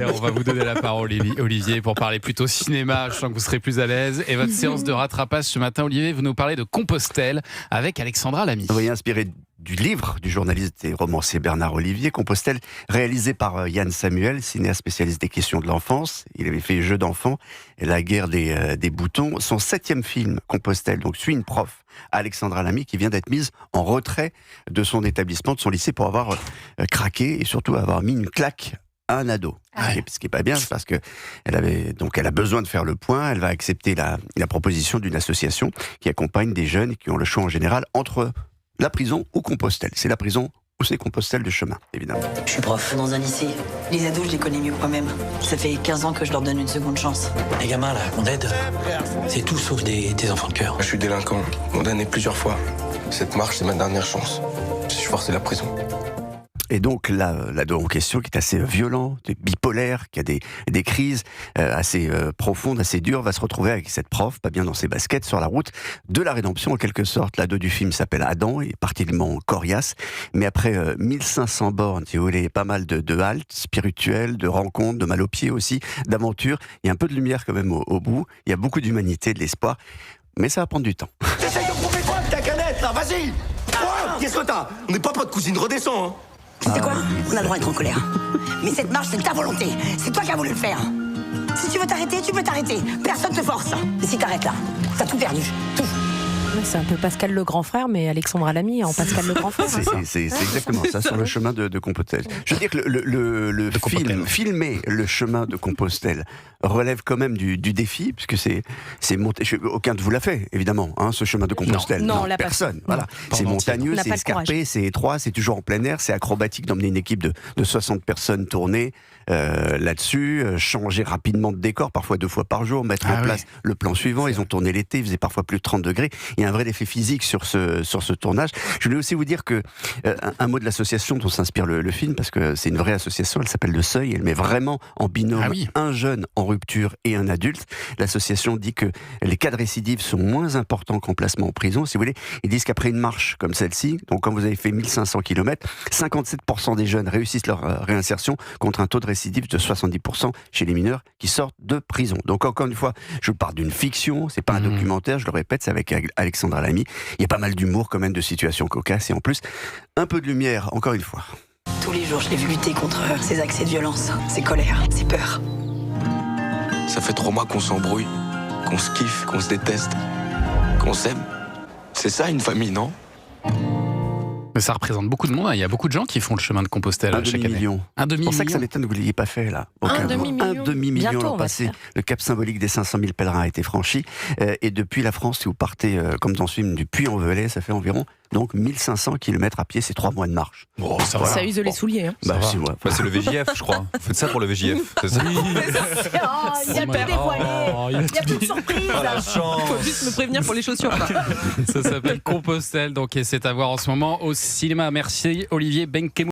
Et on va vous donner la parole, Olivier, pour parler plutôt cinéma. Je sens que vous serez plus à l'aise. Et votre séance de rattrapage ce matin, Olivier, vous nous parlez de Compostelle avec Alexandra Lamy. Vous voyez, inspiré du livre du journaliste et romancier Bernard Olivier, Compostelle, réalisé par Yann Samuel, cinéaste spécialiste des questions de l'enfance. Il avait fait Jeux d'enfants et La guerre des boutons. Son 7e film, Compostelle, donc suit une prof, Alexandra Lamy, qui vient d'être mise en retrait de son établissement, de son lycée, pour avoir craqué et surtout avoir mis une claque à un ado. Ce qui est pas bien, c'est parce que elle a besoin de faire le point. Elle va accepter la proposition d'une association qui accompagne des jeunes qui ont le choix en général entre la prison ou Compostelle. C'est la prison ou c'est Compostelle de chemin, évidemment. Je suis prof dans un lycée. Les ados, je les connais mieux que moi-même. Ça fait 15 ans que je leur donne une seconde chance. Les gamins, là, qu'on aide, c'est tout sauf des enfants de cœur. Je suis délinquant, condamné plusieurs fois. Cette marche, c'est ma dernière chance. Si je suis forcé la prison. Et donc l'ado en question, qui est assez violent, bipolaire, qui a des crises assez profondes, assez dures, va se retrouver avec cette prof, pas bien dans ses baskets, sur la route de la rédemption en quelque sorte. L'ado du film s'appelle Adam, il est particulièrement coriace, mais après 1500 bornes, si vous voulez, pas mal de haltes spirituelles, de rencontres, de mal aux pieds aussi, d'aventures, il y a un peu de lumière quand même au bout, il y a beaucoup d'humanité, de l'espoir, mais ça va prendre du temps. T'essayes de prouver quoi avec ta canette là, vas-y. Qu'est-ce que t'as? On n'est pas potes cousine, redescends. Tu sais quoi? On a le droit d'être en colère. Mais cette marche, c'est ta volonté. C'est toi qui as voulu le faire. Si tu veux t'arrêter, tu peux t'arrêter. Personne te force. Mais si t'arrêtes là, t'as tout perdu. Tout. C'est un peu Pascal le grand frère, mais Alexandra Lamy en Pascal le grand frère. C'est exactement ça, sur le chemin de Compostelle. Je veux dire que le film, filmer le chemin de Compostelle, relève quand même du défi, puisque c'est monté. Aucun de vous l'a fait, évidemment, ce chemin de Compostelle. Non, personne. Voilà. C'est montagneux, c'est escarpé, c'est étroit, c'est toujours en plein air, c'est acrobatique d'emmener une équipe de 60 personnes tourner là-dessus, changer rapidement de décor, parfois 2 fois par jour, mettre en place le plan suivant. Ils ont tourné l'été, il faisait parfois plus de 30 degrés. Il y a un vrai effet physique sur ce tournage. Je voulais aussi vous dire que un mot de l'association dont s'inspire le film, parce que c'est une vraie association, elle s'appelle Le Seuil, elle met vraiment en binôme un jeune en rupture et un adulte. L'association dit que les cas de récidive sont moins importants qu'en placement en prison, si vous voulez. Ils disent qu'après une marche comme celle-ci, donc quand vous avez fait 1500 km, 57% des jeunes réussissent leur réinsertion, contre un taux de récidive de 70% chez les mineurs qui sortent de prison. Donc encore une fois, je vous parle d'une fiction, c'est pas un documentaire, je le répète, c'est avec Alexandra Lamy. Il y a pas mal d'humour quand même, de situations cocasses, et en plus, un peu de lumière, encore une fois. Tous les jours, je l'ai vu lutter contre ces accès de violence, ces colères, ces peurs. Ça fait 3 mois qu'on s'embrouille, qu'on se kiffe, qu'on se déteste, qu'on s'aime. C'est ça une famille, non? Mais ça représente beaucoup de monde. Il y a beaucoup de gens qui font le chemin de Compostelle chaque année. Un demi-million. C'est pour ça que ça m'étonne que vous ne l'ayez pas fait, là. Un demi-million l'an passé. Le cap symbolique des 500 000 pèlerins a été franchi. Et depuis la France, si vous partez, comme dans ce film, du Puy-en-Velay, ça fait environ 1500 km à pied, c'est 3 mois de marche. Oh, ça use les souliers. Hein. C'est le VJF, je crois. Vous faites ça pour le VJF. C'est ça. Il y a tout dévoilé. Il y a toute surprise. Il faut juste me prévenir pour les chaussures. Ça s'appelle Compostelle, donc, et c'est à voir en ce moment au cinéma. Merci Olivier Benkemoun.